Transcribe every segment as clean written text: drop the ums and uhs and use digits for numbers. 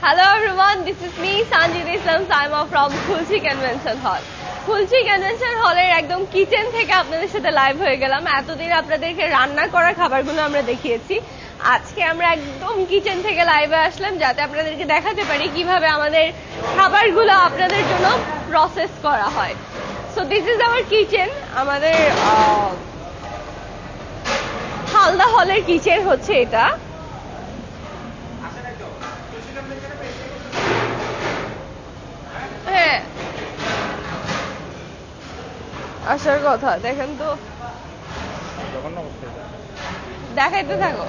Hello everyone, this is me Sanjit Islam Saima from Khulchi Convention Hall. Khulchi Convention Hall এর একদম kitchen থেকে আপনাদের সাথে live হয়ে গেলাম। এতদিন আপনাদেরকে রান্না করা খাবারগুলো আমরা দেখিয়েছি। আজকে আমরা একদম কিচেন থেকে লাইভে আসলাম যাতে আপনাদেরকে দেখাতে পারি কিভাবে আমাদের খাবারগুলো আপনাদের জন্য প্রসেস করা হয়। So this is hour kitchen. আমাদের হালদা হলের কিচেন হচ্ছে এটা। হ্যাঁ, আসার কথা দেখেন তো, দেখাইতে থাকো।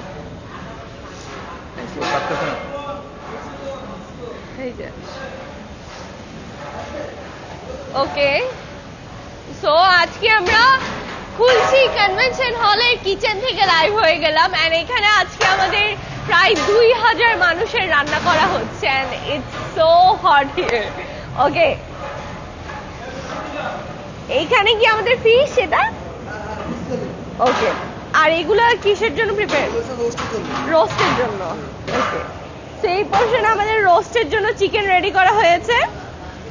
ওকে, সো আজকে আমরা খুলছি কনভেনশন হলের কিচেন থেকে লাইভ হয়ে গেলাম এন্ড এখানে আজকে আমাদের প্রায় 2000 মানুষের রান্না করা হচ্ছে and it's so hot here. Okay, এইখানে কি আমাদের ফিশ এটা? ওকে, আর এগুলো কিসের জন্য প্রিপেয়ার? রোস্টের জন্য। ওকে, সেই পোরশন আমাদের রোস্টের জন্য চিকেন রেডি করা হয়েছে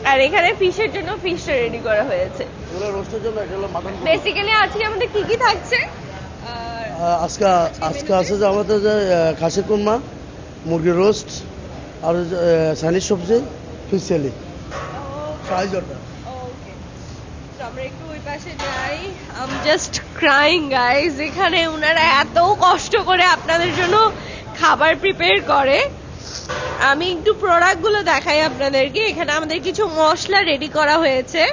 আর এখানে ফিশের জন্য ফিশটা রেডি করা হয়েছে। এগুলো রোস্টের জন্য, এগুলো মাটন। বেসিক্যালি আজকে আমাদের কি কি থাকছে? আজকে আছে যে আমাদের যে খাসির কুরমা, মুরগির রোস্ট আর চাইনিজ সবজি, ফিশ চিলি, ফ্রাইজ অর্ডার। ওকে, তো আমরা একটু ওই পাশে যাই। I am just crying guys. এখানে ওনারা এত কষ্ট করে আপনাদের জন্য খাবার প্রিপেয়ার করে। আমি একটু প্রোডাক্টগুলো দেখাই আপনাদেরকে। এখানে আমাদের কিছু মশলা রেডি করা হয়েছে।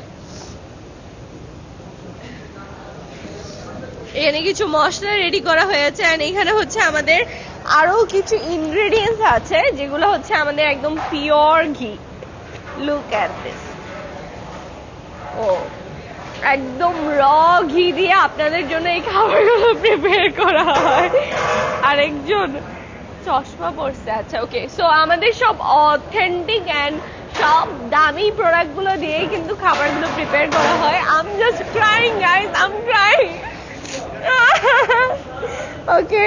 এখানে কিছু মশলা রেডি করা হয়েছে আর এখানে হচ্ছে আমাদের আরো কিছু ইনগ্রেডিয়েন্টস আছে যেগুলো হচ্ছে আমাদের একদম পিওর ঘি। Look at this. ও, একদম র ঘি দিয়ে আপনাদের জন্য এই খাবারগুলো প্রিপেয়ার করা হয়। আরেকজন চশমা পড়ছে। আচ্ছা, ওকে, সো আমাদের সব অথেন্টিক এন্ড সব দামি প্রোডাক্ট গুলো দিয়ে কিন্তু খাবারগুলো প্রিপেয়ার করা হয়। I am just crying guys, I am crying. Okay,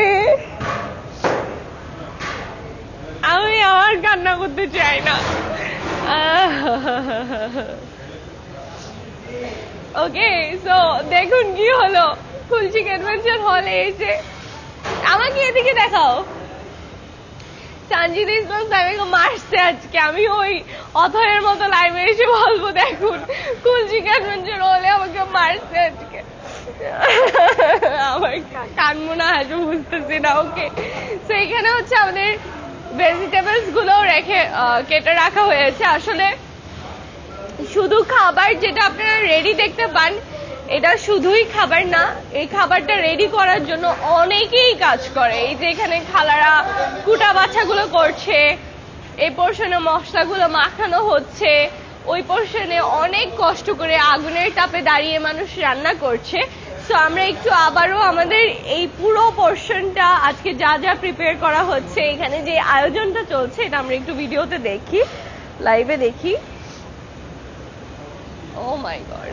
আমি আর কান্না করতে চাই না। ওকে, সো দেখুন কি হলো খুলছি কনভেনশন হলে এসে। আমাকে এদিকে দেখাও। সঞ্জিত ইসলাম সাহেবকে মারছে আজকে। আমি ওই অথয়ের মতো লাইভে এসে বলবো দেখুন খুলছি কনভেনশন হলে আমাকে মারছে আজকে। আমার কানবো না হাসবো বুঝতেছি না। ওকে, তো এখানে হচ্ছে আমাদের ভেজিটেবলস গুলো কেটে রাখা হয়েছে। আসলে শুধু খাবার যেটা আপনারা রেডি দেখতে পান এটা শুধুই খাবার না, এই খাবারটা রেডি করার জন্য অনেকেই কাজ করে। এই যে এখানে খালারা কুটা বাছাগুলো করছে, এই পোর্শনে মশলাগুলো মাখানো হচ্ছে, ওই পোর্শনে অনেক কষ্ট করে আগুনের তাপে দাঁড়িয়ে মানুষ রান্না করছে। তো আমরা একটু আবারও আমাদের এই পুরো পোর্শনটা আজকে যা যা প্রিপেয়ার করা হচ্ছে, এখানে যে আয়োজনটা চলছে এটা আমরা একটু ভিডিওতে দেখি, লাইভে দেখি। ও মাই গড,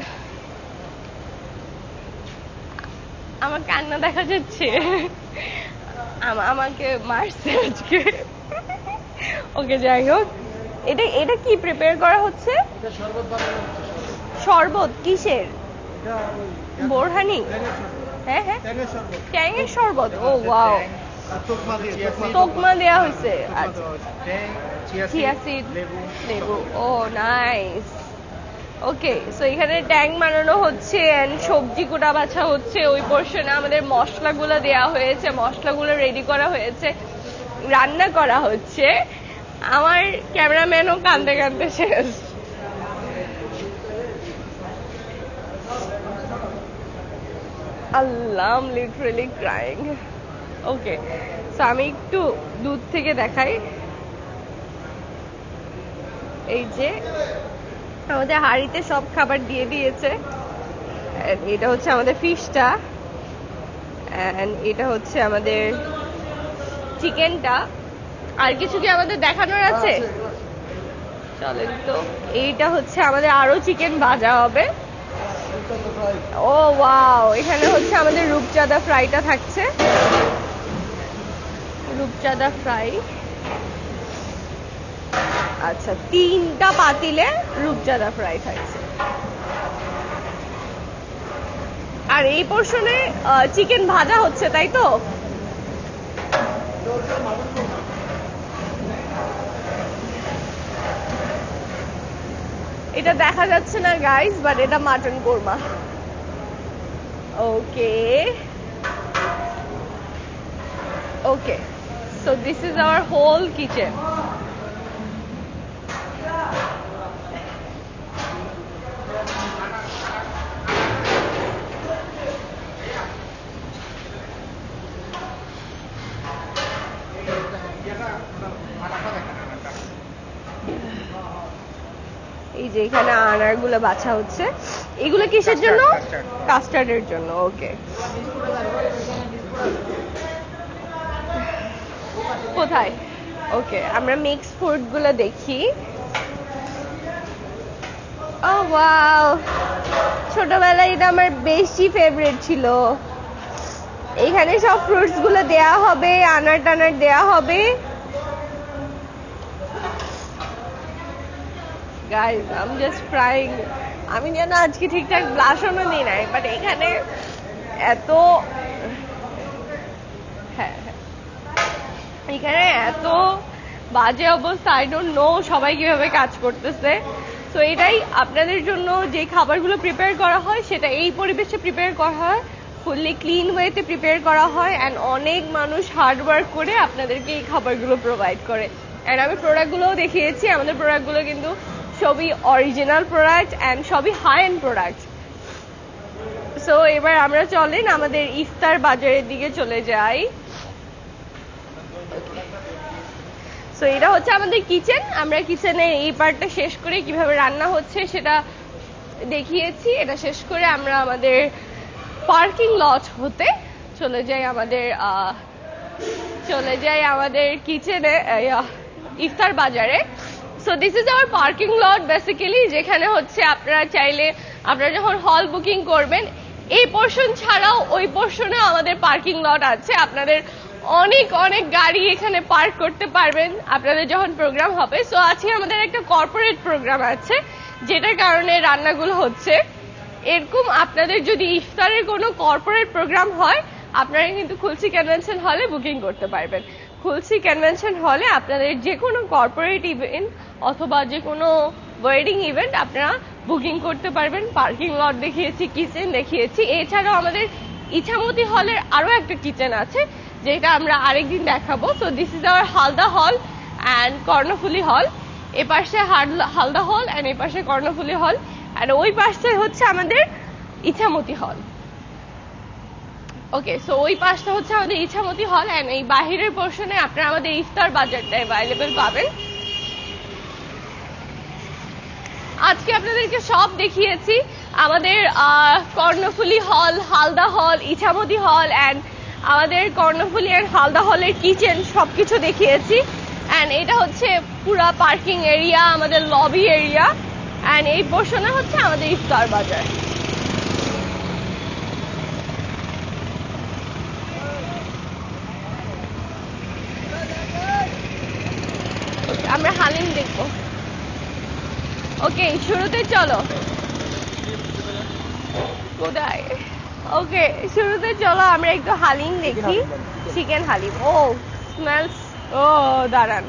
আমার কান্না দেখা যাচ্ছে। আমাকে মারছে আজকে। ওকে, যাই হোক, এটা কি প্রিপেয়ার করা হচ্ছে? শরবত কিসের? বোরহানি? হ্যাঁ হ্যাঁ, ট্যাংয়ের শরবত। ও ওয়াও, তোকমা দেয়া হয়েছে। আচ্ছা, চিয়া সিড, লেবু। ও নাইস। ওকে, সো এখানে ট্যাং বানানো হচ্ছে এন্ড সবজি কুটা বাছা হচ্ছে। ওই পোর্শনে আমাদের মশলাগুলো দেয়া হয়েছে, মশলাগুলো রেডি করা হয়েছে, রান্না করা হচ্ছে। আমার ক্যামেরাম্যানও কাঁদতে কাঁদতে শেষ। Allah, I am literally crying. Okay, so আমি একটু দূর থেকে দেখাই। এই যে আমাদের হাঁড়িতে সব খাবার দিয়ে দিয়েছে। এটা হচ্ছে আমাদের ফিশটা এন্ড এটা হচ্ছে আমাদের চিকেনটা। আর কিছু কি আমাদের দেখানোর আছে? চলেন তো। এইটা হচ্ছে আমাদের আরো চিকেন ভাজা হবে। ও ওয়াও, এখানে হচ্ছে আমাদের রূপচাঁদা ফ্রাইটা থাকছে। রূপচাঁদা ফ্রাই। আচ্ছা, 3টা পাতিলে রূপচাঁদা ফ্রাই থাকছে। আর এই পোর্শনে চিকেন ভাজা হচ্ছে, তাই তো? এটা দেখা যাচ্ছে না গাইস, বাট এটা mutton korma. Okay okay, so this is our whole kitchen. এই যে এখানে আনারগুলো বাছা হচ্ছে, এগুলো কিসের জন্য? কাস্টার্ডের জন্য। ওকে, কোথায়? ওকে, আমরা মিক্স ফুড গুলো দেখি। ও ওয়াও, ছোটবেলায় এটা আমার বেশি ফেভারিট ছিল। এখানে সব ফ্রুটস গুলো দেয়া হবে, আনার টানার দেয়া হবে। Guys, I am just frying. আমি যেন আজকে ঠিকঠাক ব্লাশনও দিই নাই, বাট এখানে এত হ্যাঁ এখানে এত বাজে অবস্থা, আই ডোন্ট নো সবাই কিভাবে কাজ করতেছে। সো এটাই আপনাদের জন্য যে খাবারগুলো প্রিপেয়ার করা হয় সেটা এই পরিবেশে প্রিপেয়ার করা হয়, ফুললি ক্লিন ওয়েতে প্রিপেয়ার করা হয়, অ্যান্ড অনেক মানুষ হার্ড ওয়ার্ক করে আপনাদেরকে এই খাবারগুলো প্রোভাইড করে। অ্যান্ড আমি প্রোডাক্টগুলোও দেখিয়েছি, আমাদের প্রোডাক্টগুলো কিন্তু সবই অরিজিনাল প্রোডাক্ট অ্যান্ড সবই হাই এন্ড প্রোডাক্ট। সো এবার আমরা চলেন আমাদের ইফতার বাজারের দিকে চলে যাই। সো এটা হচ্ছে আমাদের কিচেন। আমরা কিচেনে এই পার্টটা শেষ করে কিভাবে রান্না হচ্ছে সেটা দেখিয়েছি। এটা শেষ করে আমরা আমাদের পার্কিং লট হতে চলে যাই আমাদের কিচেনে, ইফতার বাজারে। So this is hour parking lot basically, যেখানে হচ্ছে আপনারা চাইলে আপনারা যখন হল বুকিং করবেন এই পোর্শন ছাড়াও ওই পোর্শনে আমাদের পার্কিং লট আছে। আপনাদের অনেক অনেক গাড়ি এখানে পার্ক করতে পারবেন আপনাদের যখন প্রোগ্রাম হবে। সো আজকে আমাদের একটা কর্পোরেট প্রোগ্রাম আছে, যেটার কারণে রান্নাগুলো হচ্ছে এরকম। আপনাদের যদি ইফতারের কোনো কর্পোরেট প্রোগ্রাম হয়, আপনারা কিন্তু খুলশি কনভেনশন হলে বুকিং করতে পারবেন। খুলশি কনভেনশন হলে আপনাদের যে কোনো কর্পোরেট ইভেন্ট অথবা যে কোনো ওয়েডিং ইভেন্ট আপনারা বুকিং করতে পারবেন। পার্কিং লট দেখিয়েছি, কিচেন দেখিয়েছি। এছাড়াও আমাদের ইছামতি হলের আরো একটা কিচেন আছে, যেটা আমরা আরেকদিন দেখাবো। So this is hour Halda হল অ্যান্ড কর্ণফুলি হল। এ পাশে হালদা হল অ্যান্ড এ পাশে কর্ণফুলি হল, অ্যান্ড ওই পাশে হচ্ছে আমাদের ইছামতি হল। ওকে, সো ওই পাশটা হচ্ছে আমাদের ইছামতি হল, অ্যান্ড এই বাহিরের পোর্শনে আপনারা আমাদের ইফতার বাজারটা অ্যাভেলেবেল পাবেন। আজকে আপনাদেরকে সব দেখিয়েছি, আমাদের কর্ণফুলি হল, হালদা হল, ইছামতি হল অ্যান্ড আমাদের কর্ণফুলি অ্যান্ড হালদা হলের কিচেন সবকিছু দেখিয়েছি। অ্যান্ড এটা হচ্ছে পুরা পার্কিং এরিয়া, আমাদের লবি এরিয়া, অ্যান্ড এই পোর্শনে হচ্ছে আমাদের ইফতার বাজার। আমরা হালিম দেখবো। ওকে, শুরুতে চলো। কোথায়? ওকে, শুরুতে চলো আমরা একটু হালিম দেখি। চিকেন হালিম। ও স্মেলস, ও দাঁড়ান,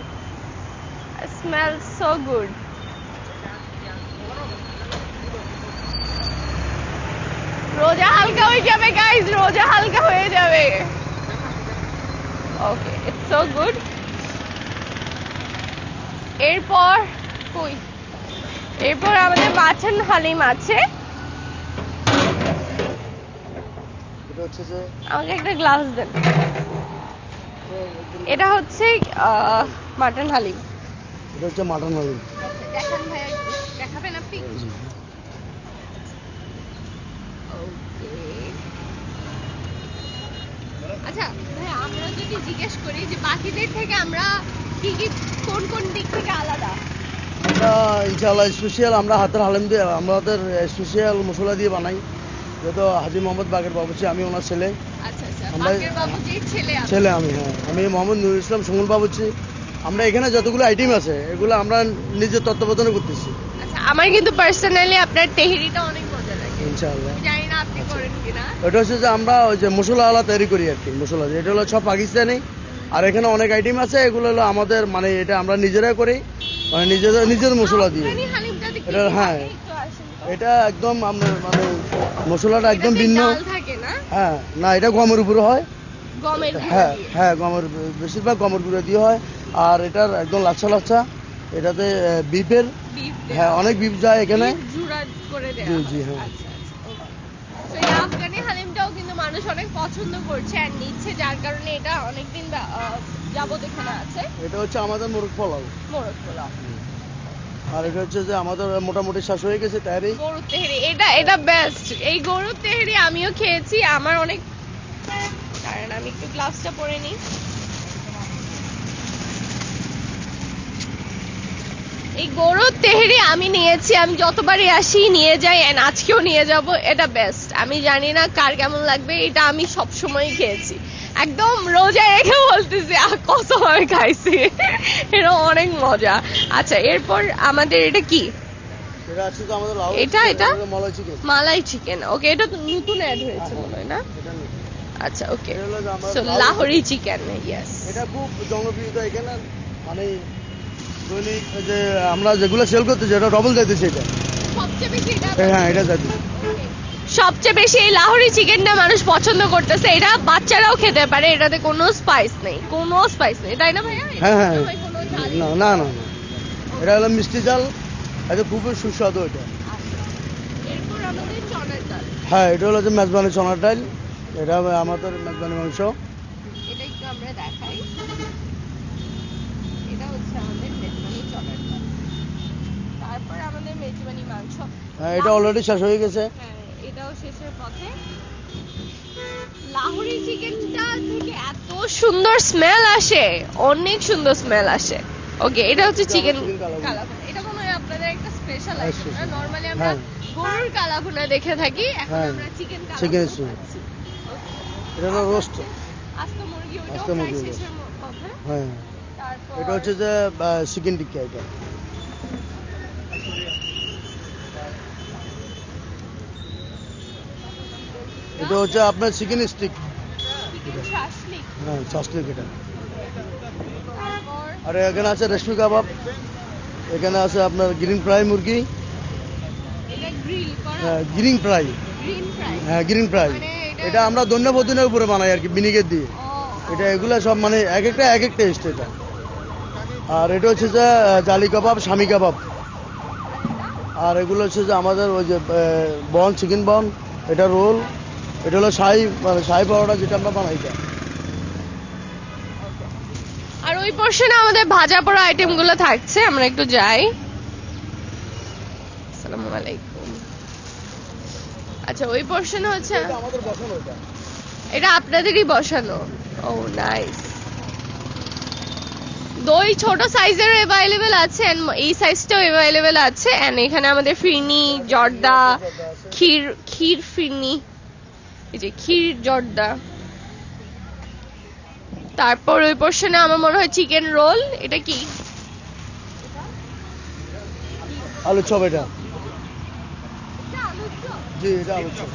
স্মেলস সো গুড। রোজা হালকা হয়ে যাবে গাইজ, রোজা হালকা হয়ে যাবে। ওকে, ইটস সো গুড। এরপর কই? এরপর আমাদের মাছের হালিম আছে। আমাকে একটা গ্লাস দেন। এটা হচ্ছে মাটন হালিম। এটা হচ্ছে মাটন হালিম। দেখান ভাই, দেখাবেন আপনি? আচ্ছা ভাই, আমরা যদি জিজ্ঞেস করি যে বাকিদের থেকে আমরা কি কি কোন কোন দিক থেকে আলাদা? ইনশাআল্লাহ স্পেশাল আমরা হাতের হালিম দিয়ে, আমাদের স্পেশাল মশলা দিয়ে বানাই। যেহেতু হাজি মোহাম্মদ বাগের বাবুচি, আমি ওনার ছেলে। আচ্ছা আচ্ছা, বাগের বাবুচির ছেলে? ছেলে আমি, হ্যাঁ। আমি মোহাম্মদ নুরুল ইসলাম সুমন বাবুচি, আমরা এখানে যতগুলো আইটেম আছে এগুলো আমরা নিজের তত্ত্বাবধানে করতেছি আচ্ছা, আমার কিন্তু পার্সোনালি আপনার তেহেরিটা অনেক মজা লাগে। ইনশাআল্লাহ। আমি জানি না আপনি করেন কিনা। এটা হচ্ছে যে আমরা ওই যে মশলা আলা তৈরি করি আর কি, মশলা এটা হলো সব পাকিস্তানি, আর এখানে অনেক আইটেম আছে, এগুলো হলো আমাদের মানে এটা আমরা নিজেরা করি, মানে নিজেদের মশলা দিয়ে। আফগানি হালিমটাতে কি এটা কি হ্যাঁ, থাকে একটু আসেন তো? এটা একদম আপনার মানে মশলাটা একদম এটাতে ভিন্ন। ডাল থাকে না? হ্যাঁ, না এটা গমের উপরে হয়। গমের গুঁড়ো হ্যাঁ দিয়ে। হ্যাঁ, গমের বেশিরভাগ গমের গুঁড়ো দিয়ে হয়। আর এটার একদম লাচ্ছা লাচ্ছা, এটাতে বিফের, Beef দেয়া হ্যাঁ হয়। অনেক বিফ যায় এখানে। Beef জুড়া করে দেয়া জি, হয়। জি, হ্যাঁ। আচ্ছা, আচ্ছা, okay. তো এই আফগানি হালিমটাও কিন্তু মানুষ অনেক পছন্দ করছে আর নিচ্ছে, যার কারণে এটা অনেকদিন যাবত এখানে আছে। এটা হচ্ছে আমাদের মোরগ পোলাও, মোরগ পোলাও, আর এটা হচ্ছে যে আমাদের মোটামুটি শেষ হয়ে গেছে তৈরি। গরুর তেহেরি, এটা বেস্ট। এই গরুর তেহেরি আমিও খেয়েছি, আমার অনেক, কারণ আমি একটু গ্লাভসটা পরে নিই। এই গরুর তেহেরি আমি নিয়েছি, আমি যতবারই আসি নিয়ে যাই, and আজকেও নিয়ে যাব। এটা বেস্ট, আমি জানি না কার কেমন লাগবে, এটা আমি সব সময় খেয়েছি, একদম রোজা রেখে বলতেছি, কসম আমি খাইছি, এটা অনেক মজা। আচ্ছা, এরপর আমাদের এটা কি? এটা আছে তো আমাদের লাউ, এটা মলাই চিকেন। মালাই চিকেন, ওকে, এটা তো নতুন অ্যাড হয়েছে মনে হয় না? এটা নেই। আচ্ছা, ওকে, এটা হলো যে আমরা সো লাহোরি চিকেন, ইয়েস। এটা খুব জনপ্রিয়তা এখানে, মানে দৈনিক ওই যে আমরা যেগুলো সেল করতেছি এটা ডবল যাইতেছে এটা। সবচেয়ে বেশি এটা, হ্যাঁ এটা যাইতেছে। সবচেয়ে বেশি এই লাহোরি চিকেনটা মানুষ পছন্দ করতেছে। এটা বাচ্চারাও খেতে পারে, এটাতে কোনো স্পাইস নেই, তাই না ভাইয়া? এটা হ্যাঁ হ্যাঁ, মনে হয় কোনো ঝালই না নেই। না না না, এটা হলো মিষ্টি জাল, এটা খুবই সুস্বাদু এটা। আচ্ছা, এরপর আমাদের চনার ডাল, হ্যাঁ, এটা হলো যে মেজবানি চনার ডাল, এটা আমাদের মেজবানি মাংস। এটা একটু আমরা দেখাই। এটা হচ্ছে আমাদের মেজবানি চনার ডাল, তারপর আমাদের মেজবানি মাংস। হ্যাঁ, এটা অলরেডি শেষ হয়ে গেছে। হ্যাঁ, এটাও শেষের পথে। লাহোরি চিকেনটা থেকে এত সুন্দর স্মেল আসে, অনেক সুন্দর স্মেল আসে। ওকে, এটা হচ্ছে চিকেন chicken কালাভুনা। কালাভুনা। এটা মনে হয় আপনাদের একটা স্পেশাল হ্যাঁ, আইটেম না? special। নরমালি আমরা হ্যাঁ। গরুর কালাভুনা দেখে থাকি, এখন হ্যাঁ, আমরা চিকেন chicken কালাভুনা stew। খাচ্ছি। Okay. এটা হলো রোস্ট। আস্ত মুরগি, ওটাও আস্ত প্রায় মুরগি শেষের পথে। হ্যাঁ, তারপর এটা হচ্ছে যে চিকেন টিক্কা। এটা হচ্ছে আপনার চিকেন স্টিক, চিকেন শাশলিক। হ্যাঁ চাসলিক এটা। তারপর আর এখানে আছে রেশমি কাবাব, এখানে আছে আপনার গ্রিন ফ্রাই মুরগি, এটা গ্রিল করা, গ্রিন ফ্রাই, গ্রিন ফ্রাই। হ্যাঁ গ্রিন ফ্রাই। মানে এটা আমরা ধন্যবাদিনের উপরে বানাই আর কি, ভিনিগার দিয়ে। এটা এগুলো সব মানে এক একটা এক এক টেস্ট এটা। আর এটা হচ্ছে যে জালি কাবাব, স্বামী কাবাব। আর এগুলো হচ্ছে যে আমাদের ওই যে বন, চিকেন বন, এটা রোল, এটা হলো শাহি, মানে শাহি পাউডার যেটা আমরা বানাই এটা। আর ওই পোর্শনে আমাদের ভাজা পোড়া আইটেম গুলো থাকছে, আমরা একটু যাই। আসসালামু আলাইকুম। আচ্ছা, ওই পোর্শনে হচ্ছে, এটা আমাদের বসানো এটা। এটা আপনাদেরই বসানো। ও নাইস। দই ছোট সাইজের অ্যাভেলেবেল আছে, and এই সাইজটাও অ্যাভেলেবেল আছে, এন্ড এখানে আমাদের ফিরনি, জর্দা, ক্ষীর ফিরনি, এই যে ক্ষীর জর্দা। তারপর ওই পোর্শনে আমার মনে হয় চিকেন রোল। এটা কি? আলু চপ এটা। জি, এটা আলু চপ।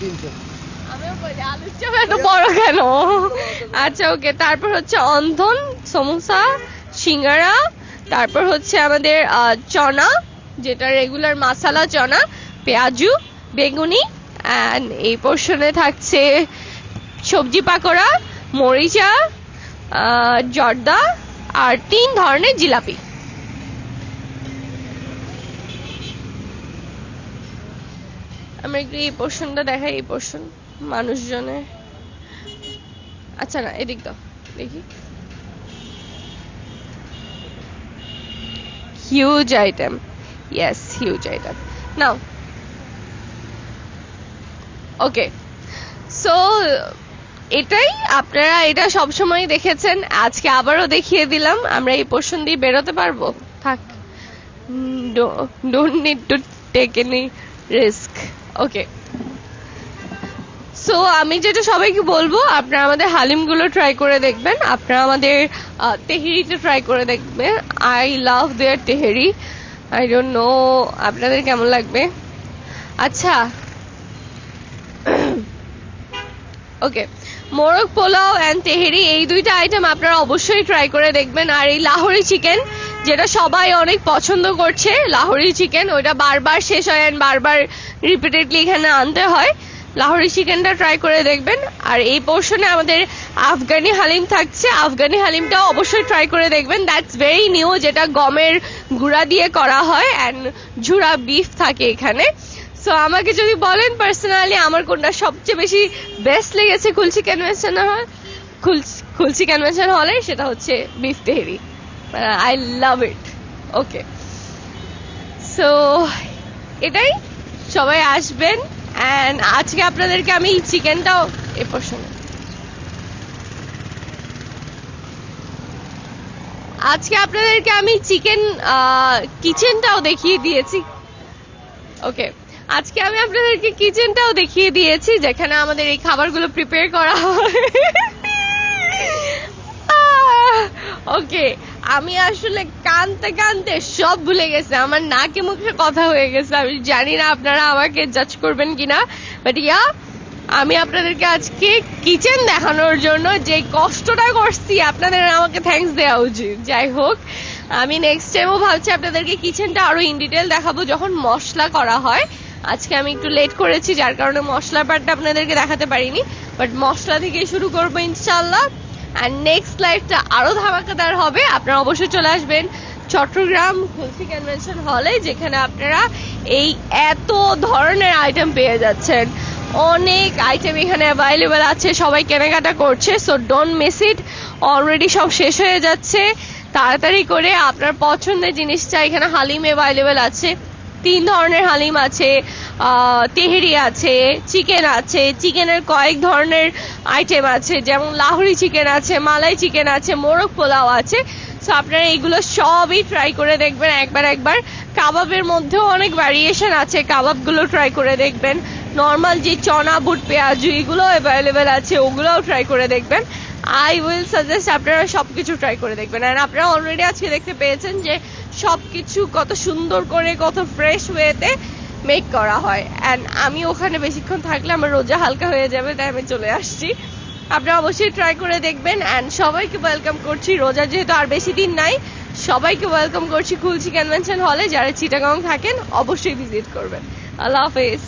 300। আমিও বলি আলুর চপ এত বড় কেন? আচ্ছা, ওকে। তারপর হচ্ছে অন্ধন, সমোসা, সিঙ্গারা, তারপর হচ্ছে আমাদের চনা, যেটা রেগুলার মাসালা চনা, পেঁয়াজু, বেগুনি, এন্ড এই পোর্শনে থাকছে সবজি পাকোড়া, মরিচা, জর্দা, আর 3 ধরনের জিলাপি। আমরা একটু এই পোর্শনটা দেখাই, এই পোর্শন মানুষজনের। আচ্ছা, না এদিক দাও দেখি। Huge item, yes huge item. নাও, ওকে। সো এটাই, আপনারা এটা সবসময় দেখেছেন, আজকে আবারও দেখিয়ে দিলাম। আমরা এই পোর্শন দিয়ে বেরোতে পারবো, থাক, don't need to take any risk. Okay, so আমি যেটা সবাইকে বলবো, আপনারা আমাদের হালিমগুলো ট্রাই করে দেখবেন, আপনারা আমাদের তেহেরিটা ট্রাই করে দেখবেন। I love their tehari, I don't know আপনাদের কেমন লাগবে। আচ্ছা, ওকে, মোরগ পোলাও অ্যান্ড তেহেরি এই দুইটা আইটেম আপনারা অবশ্যই ট্রাই করে দেখবেন। আর এই লাহোরি চিকেন, যেটা সবাই অনেক পছন্দ করছে, লাহোরি চিকেন, ওইটা বারবার শেষ হয় অ্যান্ড বারবার রিপিটেডলি এখানে আনতে হয়। লাহোরি চিকেনটা ট্রাই করে দেখবেন। আর এই পোর্শনে আমাদের আফগানি হালিম থাকছে, আফগানি হালিমটাও অবশ্যই ট্রাই করে দেখবেন। দ্যাটস ভেরি নিউ, যেটা গমের গুঁড়া দিয়ে করা হয় অ্যান্ড ঝুরা বিফ থাকে এখানে। সো আমাকে যদি বলেন পার্সোনালি আমার কোনটা সবচেয়ে বেশি বেস্ট লেগেছে Khulshi convention hall, Khulshi convention হলে, সেটা হচ্ছে beef Tehri. I love it. Okay, so এটাই, সবাই আসবেন। অ্যান্ড আজকে আপনাদেরকে আমি চিকেনটাও এ প্রশ্ন, আজকে আপনাদেরকে আমি চিকেন কিচেনটাও দেখিয়ে দিয়েছি। ওকে, আজকে আমি আপনাদেরকে কিচেনটাও দেখিয়ে দিয়েছি, যেখানে আমাদের এই খাবারগুলো প্রিপেয়ার করা হয়। ওকে, আমি আসলে কানতে কানতে সব ভুলে গেছি, আমার নাকে মুখে কথা হয়ে গেছে। আমি জানি না আপনারা আমাকে জাজ করবেন কিনা, বাট ইয়া, আমি আপনাদেরকে আজকে কিচেন দেখানোর জন্য যে কষ্টটা করছি, আপনাদের আমাকে থ্যাঙ্কস দেওয়া উচিত। যাই হোক, আমি নেক্সট টাইমও ভাবছি আপনাদেরকে কিচেনটা আরো ইন ডিটেল দেখাবো যখন মশলা করা হয়। আজকে আমি একটু লেট করেছি, যার কারণে মশলার পার্টটা আপনাদেরকে দেখাতে পারিনি, বাট মশলা থেকেই শুরু করবো ইনশাল্লাহ। আর নেক্সট লাইফটা আরো ধামাকাদার হবে। আপনারা অবশ্যই চলে আসবেন চট্টগ্রাম খুলশি কনভেনশন হলে, যেখানে আপনারা এই এত ধরনের আইটেম পেয়ে যাচ্ছেন। অনেক আইটেম এখানে অ্যাভেলেবেল আছে, সবাই কেনাকাটা করছে। So don't miss it, already সব শেষ হয়ে যাচ্ছে। তাড়াতাড়ি করে আপনার পছন্দের জিনিসটা, এখানে হালিম অ্যাভেলেবেল আছে, 3 ধরনের হালিম আছে, তেহেরি আছে, চিকেন আছে, চিকেনের কয়েক ধরনের আইটেম আছে, যেমন লাহোরি চিকেন আছে, মালাই চিকেন আছে, মোরগ পোলাও আছে। সো আপনারা এইগুলো সবই ট্রাই করে দেখবেন একবার। কাবাবের মধ্যেও অনেক ভ্যারিয়েশন আছে, কাবাবগুলো ট্রাই করে দেখবেন। নর্মাল যে চনা বুট পেঁয়াজু এগুলো অ্যাভেলেবেল আছে, ওগুলোও ট্রাই করে দেখবেন। আই উইল সাজেস্ট আপনারা সবকিছু ট্রাই করে দেখবেন। আর আপনারা অলরেডি আজকে দেখতে পেয়েছেন যে সবকিছু কত সুন্দর করে, কত ফ্রেশ ওয়েতে মেক করা হয়। অ্যান্ড আমি ওখানে বেশিক্ষণ থাকলে আমার রোজা হালকা হয়ে যাবে, তাই আমি চলে আসছি। আপনারা অবশ্যই ট্রাই করে দেখবেন। অ্যান্ড সবাইকে ওয়েলকাম করছি, রোজা যেহেতু আর বেশি দিন নাই, সবাইকে ওয়েলকাম করছি খুলশি কনভেনশন হলে। যারা চিটাগাং থাকেন অবশ্যই ভিজিট করবেন। আল্লাহ হাফেজ।